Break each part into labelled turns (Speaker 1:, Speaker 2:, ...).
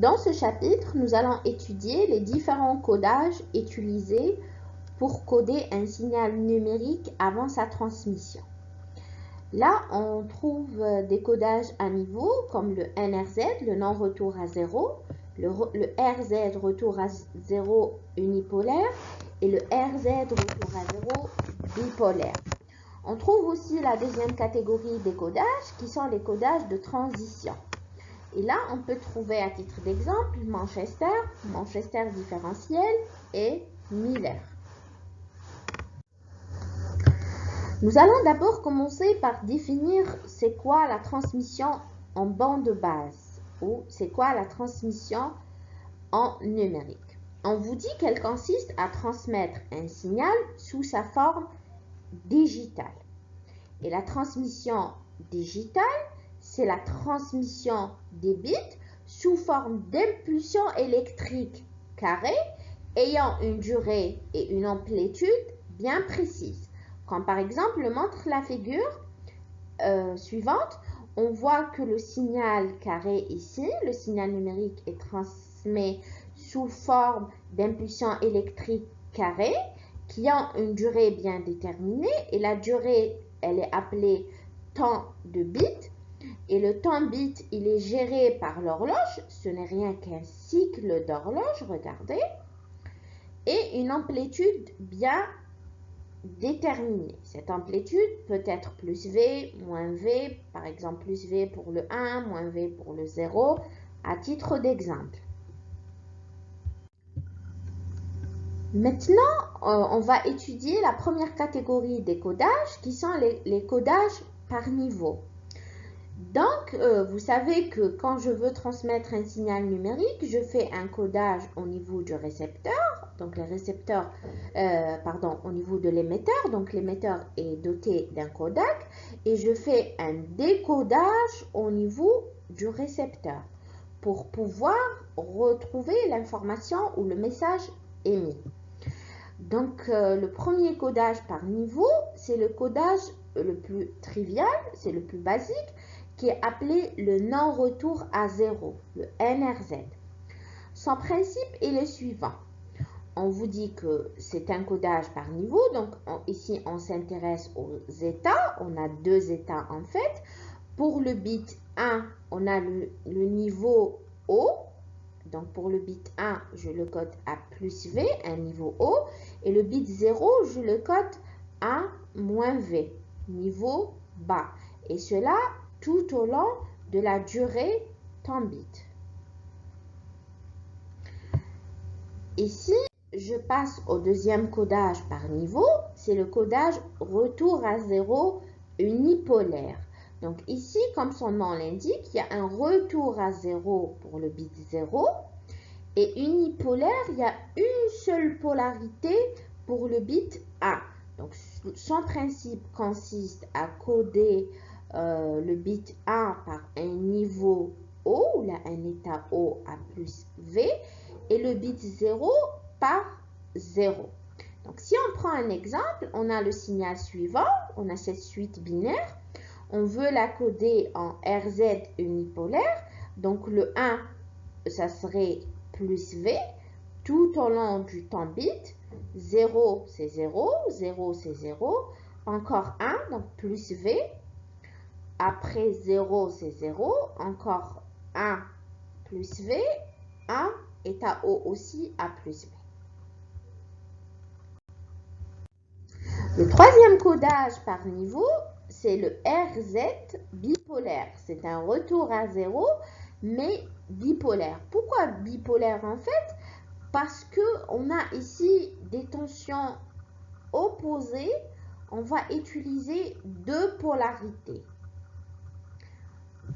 Speaker 1: Dans ce chapitre, nous allons étudier les différents codages utilisés pour coder un signal numérique avant sa transmission. Là, on trouve des codages à niveau comme le NRZ, le non-retour à zéro, le RZ, retour à zéro unipolaire, et le RZ, retour à zéro bipolaire. On trouve aussi la deuxième catégorie des codages qui sont les codages de transition. Et là, on peut trouver à titre d'exemple Manchester, Manchester différentiel et Miller. Nous allons d'abord commencer par définir c'est quoi la transmission en bande basse ou c'est quoi la transmission en numérique. On vous dit qu'elle consiste à transmettre un signal sous sa forme digitale. Et la transmission digitale, c'est la transmission des bits sous forme d'impulsion électrique carrée ayant une durée et une amplitude bien précises. Comme par exemple le montre la figure suivante, on voit que le signal carré ici, le signal numérique est transmis sous forme d'impulsion électrique carrée qui ont une durée bien déterminée et la durée elle est appelée temps de bits et le temps bit il est géré par l'horloge, ce n'est rien qu'un cycle d'horloge, regardez, et une amplitude bien déterminée. Cette amplitude peut être plus V, moins V, par exemple plus V pour le 1, moins V pour le 0, à titre d'exemple. Maintenant, on va étudier la première catégorie des codages qui sont les codages par niveau. Donc, vous savez que quand je veux transmettre un signal numérique, je fais un codage au niveau du récepteur, donc le récepteur, au niveau de l'émetteur, donc l'émetteur est doté d'un codec, et je fais un décodage au niveau du récepteur pour pouvoir retrouver l'information ou le message émis. Donc, le premier codage par niveau, c'est le codage le plus trivial, c'est le plus basique, qui est appelé le non-retour à zéro, le NRZ. Son principe est le suivant. On vous dit que c'est un codage par niveau, donc ici on s'intéresse aux états, on a deux états en fait. Pour le bit 1, on a le niveau haut, donc pour le bit 1, je le code à plus V, un niveau haut, et le bit 0, je le code à moins V, niveau bas. Et cela tout au long de la durée temps bit. Ici, je passe au deuxième codage par niveau, c'est le codage retour à zéro unipolaire. Donc ici, comme son nom l'indique, il y a un retour à zéro pour le bit 0 et unipolaire, il y a une seule polarité pour le bit 1. Donc son principe consiste à coder le bit 1 par un niveau haut, là un état haut à plus V, et le bit 0 par 0. Donc si on prend un exemple, on a le signal suivant, on a cette suite binaire, on veut la coder en RZ unipolaire, donc le 1, ça serait plus V, tout au long du temps bit, 0 c'est 0, 0 c'est 0, encore 1, donc plus V, après 0 c'est 0, encore 1 plus V, 1 état haut aussi à plus V. Le troisième codage par niveau, c'est le RZ bipolaire. C'est un retour à 0, mais bipolaire. Pourquoi bipolaire en fait? Parce qu'on a ici des tensions opposées. On va utiliser deux polarités.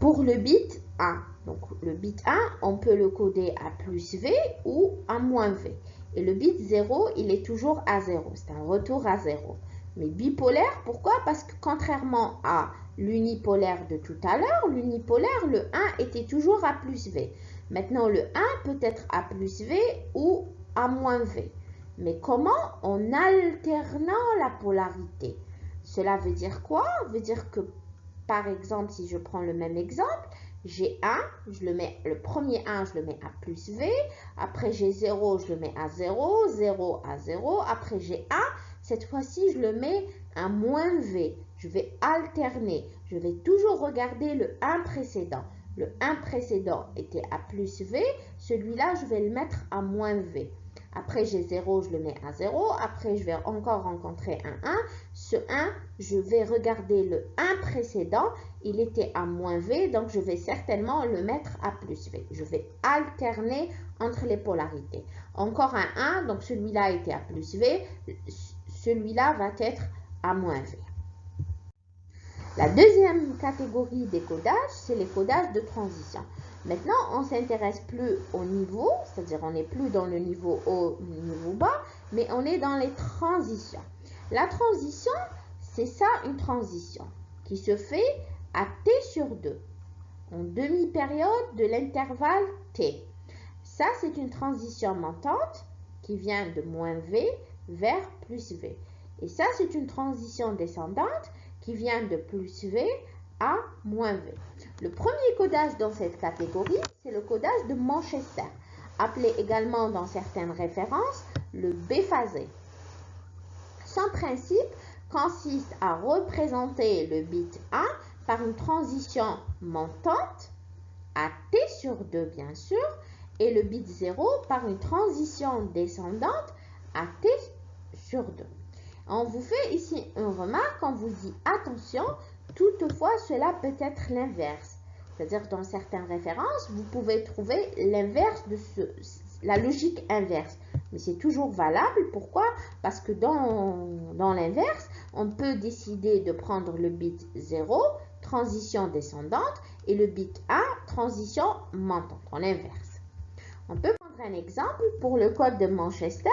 Speaker 1: Pour le bit 1, donc le bit 1, on peut le coder à plus V ou à moins V. Et le bit 0, il est toujours à 0. C'est un retour à 0. Mais bipolaire, pourquoi? Parce que contrairement à l'unipolaire de tout à l'heure, l'unipolaire, le 1 était toujours à plus V. Maintenant, le 1 peut être à plus V ou à moins V. Mais comment? En alternant la polarité. Cela veut dire quoi? Ça veut dire que, par exemple, si je prends le même exemple, j'ai 1, le premier 1, je le mets à plus V. Après, j'ai 0, je le mets à 0, 0 à 0. Après, j'ai 1. Cette fois-ci, je le mets à moins V. Je vais alterner. Je vais toujours regarder le 1 précédent. Le 1 précédent était à plus V. Celui-là, je vais le mettre à moins V. Après, j'ai 0, je le mets à 0. Après, je vais encore rencontrer un 1. Ce 1, je vais regarder le 1 précédent. Il était à moins V, donc je vais certainement le mettre à plus V. Je vais alterner entre les polarités. Encore un 1, donc celui-là était à plus V. Celui-là va être à moins V. La deuxième catégorie des codages, c'est les codages de transition. Maintenant, on ne s'intéresse plus au niveau, c'est-à-dire on n'est plus dans le niveau haut, le niveau bas, mais on est dans les transitions. La transition, c'est ça une transition qui se fait à t sur 2, en demi-période de l'intervalle t. Ça, c'est une transition montante qui vient de moins v vers plus v. Et ça, c'est une transition descendante qui vient de plus v à moins v. Le premier codage dans cette catégorie, c'est le codage de Manchester, appelé également dans certaines références le B-phasé. Son principe consiste à représenter le bit 1 par une transition montante à t sur 2 bien sûr, et le bit 0 par une transition descendante à t sur 2. On vous fait ici une remarque, on vous dit attention, toutefois cela peut être l'inverse. C'est-à-dire dans certaines références, vous pouvez trouver l'inverse de la logique inverse. Mais c'est toujours valable. Pourquoi? Parce que dans l'inverse, on peut décider de prendre le bit 0, transition descendante, et le bit 1, transition montante, en inverse. On peut prendre un exemple pour le code de Manchester.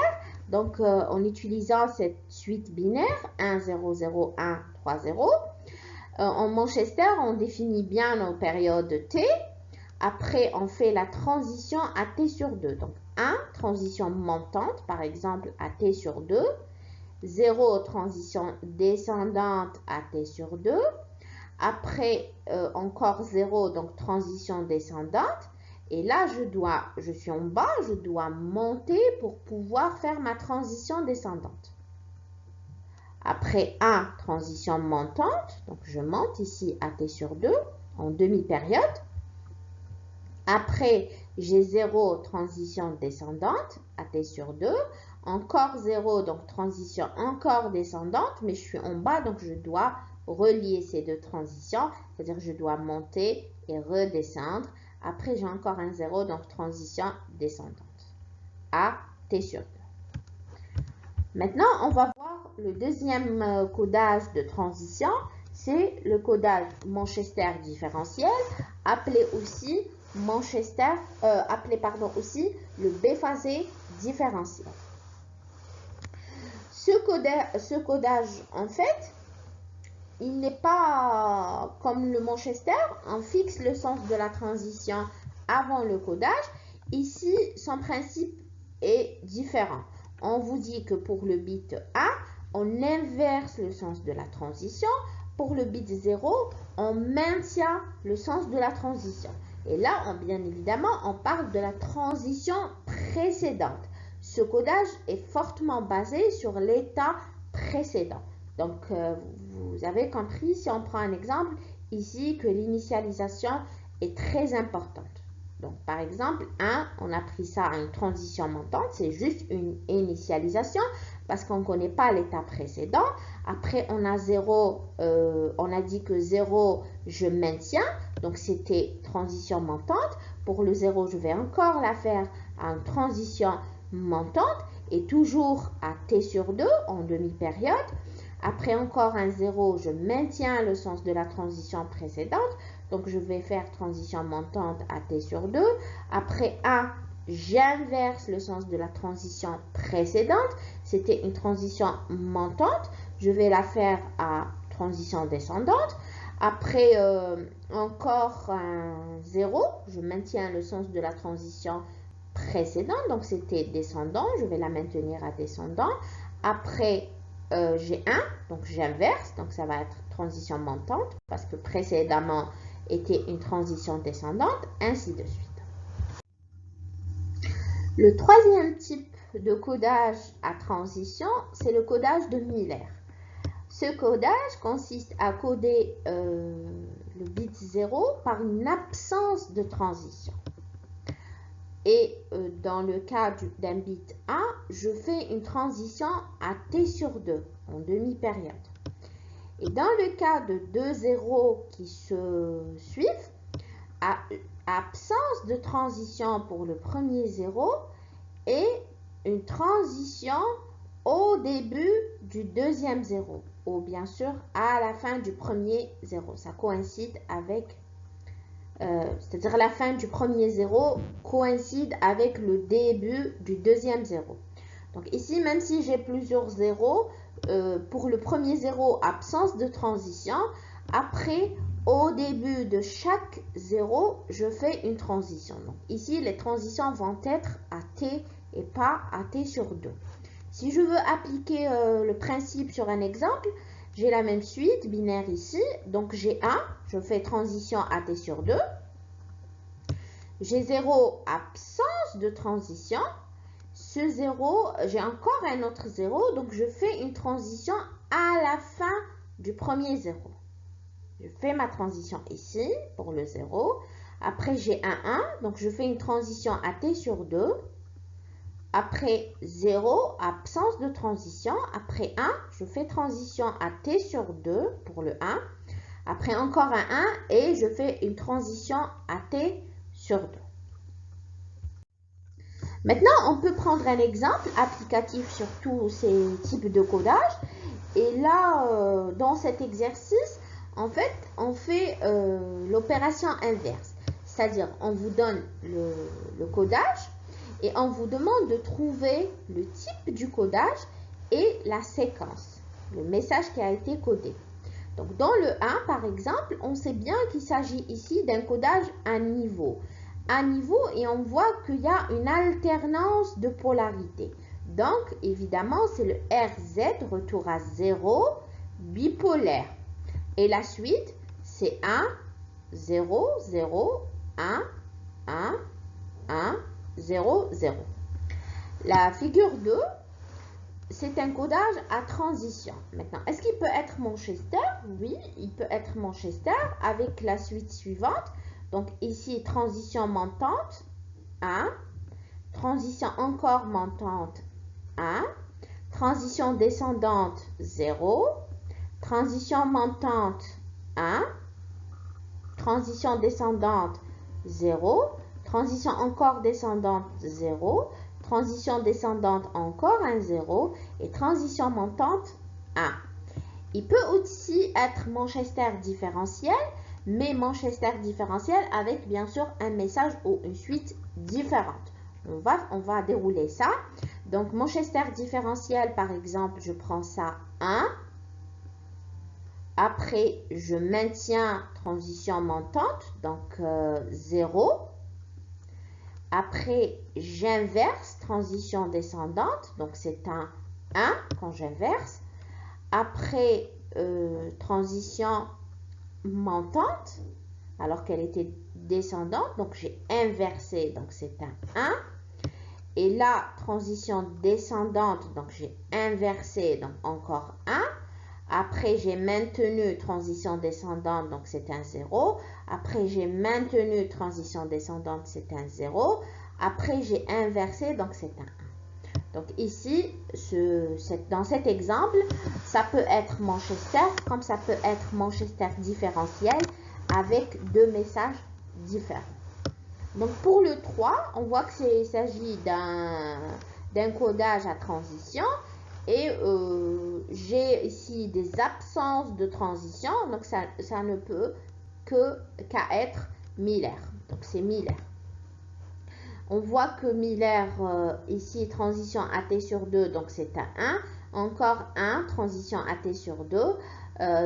Speaker 1: Donc, en utilisant cette suite binaire 1, 0, 0, 1, 3, 0. En Manchester, on définit bien nos périodes t. Après, on fait la transition à t sur 2. Donc, 1, transition montante, par exemple, à t sur 2. 0, transition descendante à t sur 2. Après, encore 0, donc transition descendante. Et là, je suis en bas, je dois monter pour pouvoir faire ma transition descendante. Après 1, transition montante, donc je monte ici à t sur 2 en demi-période. Après, j'ai 0, transition descendante à t sur 2. Encore 0, donc transition encore descendante, mais je suis en bas, donc je dois relier ces deux transitions, c'est-à-dire je dois monter et redescendre. Après, j'ai encore un 0, donc transition descendante à t sur 2. Maintenant, on va voir le deuxième codage de transition, c'est le codage Manchester différentiel, appelé aussi aussi le B-phasé différentiel. Ce codage, en fait, il n'est pas comme le Manchester, on fixe le sens de la transition avant le codage. Ici, son principe est différent. On vous dit que pour le bit 1, on inverse le sens de la transition. Pour le bit 0, on maintient le sens de la transition. Et là, bien évidemment, on parle de la transition précédente. Ce codage est fortement basé sur l'état précédent. Donc, vous avez compris, si on prend un exemple ici, que l'initialisation est très importante. Donc, par exemple, 1, on a pris ça à une transition montante, c'est juste une initialisation parce qu'on ne connaît pas l'état précédent. Après, on a 0, on a dit que 0, je maintiens, donc c'était transition montante. Pour le 0, je vais encore la faire à une transition montante et toujours à t sur 2 en demi-période. Après encore un 0, je maintiens le sens de la transition précédente. Donc, je vais faire transition montante à t sur 2. Après 1, j'inverse le sens de la transition précédente. C'était une transition montante. Je vais la faire à transition descendante. Après, encore un 0, je maintiens le sens de la transition précédente. Donc, c'était descendant. Je vais la maintenir à descendant. Après, j'ai 1, donc j'inverse. Donc, ça va être transition montante parce que précédemment était une transition descendante, ainsi de suite. Le troisième type de codage à transition, c'est le codage de Miller. Ce codage consiste à coder le bit 0 par une absence de transition. Et dans le cas d'un bit 1, je fais une transition à t sur 2 en demi-période. Et dans le cas de deux zéros qui se suivent, absence de transition pour le premier zéro et une transition au début du deuxième zéro, ou bien sûr à la fin du premier zéro. Ça coïncide avec, c'est-à-dire la fin du premier zéro coïncide avec le début du deuxième zéro. Donc ici, même si j'ai plusieurs zéros, pour le premier zéro, absence de transition. Après, au début de chaque zéro, je fais une transition. Donc ici, les transitions vont être à t et pas à t sur 2. Si je veux appliquer le principe sur un exemple, j'ai la même suite binaire ici. Donc j'ai 1, je fais transition à t sur 2. J'ai 0, absence de transition. Ce 0, j'ai encore un autre 0, donc je fais une transition à la fin du premier 0. Je fais ma transition ici pour le 0. Après, j'ai un 1, donc je fais une transition à t sur 2. Après 0, absence de transition. Après 1, je fais transition à t sur 2 pour le 1. Après encore un 1 et je fais une transition à t sur 2. Maintenant, on peut prendre un exemple applicatif sur tous ces types de codage. Et là, dans cet exercice, en fait, on fait l'opération inverse. C'est-à-dire, on vous donne le codage et on vous demande de trouver le type du codage et la séquence, le message qui a été codé. Donc, dans le 1, par exemple, on sait bien qu'il s'agit ici d'un codage à niveau. Et on voit qu'il y a une alternance de polarité. Donc, évidemment, c'est le RZ, retour à 0, bipolaire. Et la suite, c'est 1, 0, 0, 1, 1, 1, 0, 0. La figure 2, c'est un codage à transition. Maintenant, est-ce qu'il peut être Manchester? Oui, il peut être Manchester avec la suite suivante. Donc ici, transition montante, 1. Transition encore montante, 1. Transition descendante, 0. Transition montante, 1. Transition descendante, 0. Transition encore descendante, 0. Transition descendante, encore un 0. Et transition montante, 1. Il peut aussi être Manchester différentiel, mais Manchester différentiel avec bien sûr un message ou une suite différente. On va dérouler ça. Donc Manchester différentiel, par exemple, je prends ça 1. Après, je maintiens transition montante, donc 0. Après, j'inverse transition descendante, donc c'est un 1 quand j'inverse. Après, transition montante, alors qu'elle était descendante, donc j'ai inversé, donc c'est un 1. Et là, transition descendante, donc j'ai inversé, donc encore 1. Après, j'ai maintenu transition descendante, donc c'est un 0. Après, j'ai maintenu transition descendante, c'est un 0. Après, j'ai inversé, donc c'est un 1. Donc ici, dans cet exemple, ça peut être Manchester, comme ça peut être Manchester différentiel, avec deux messages différents. Donc pour le 3, on voit qu'il s'agit d'un codage à transition. Et j'ai ici des absences de transition, donc ça ne peut qu'à être Miller. Donc c'est Miller. On voit que Miller, ici, transition à t sur 2, donc c'est un 1. Encore 1, transition à t sur 2.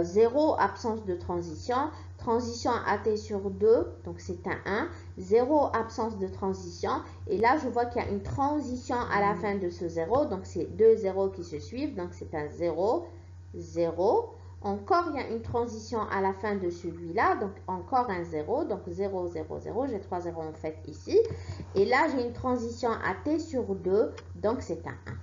Speaker 1: 0, absence de transition. Transition à t sur 2, donc c'est un 1. 0, absence de transition. Et là, je vois qu'il y a une transition à la fin de ce 0. Donc, c'est deux 0 qui se suivent. Donc, c'est un 0, 0. Encore, il y a une transition à la fin de celui-là, donc encore un 0, donc 0, 0, 0, j'ai 3 zéros en fait ici. Et là, j'ai une transition à t sur 2, donc c'est un 1.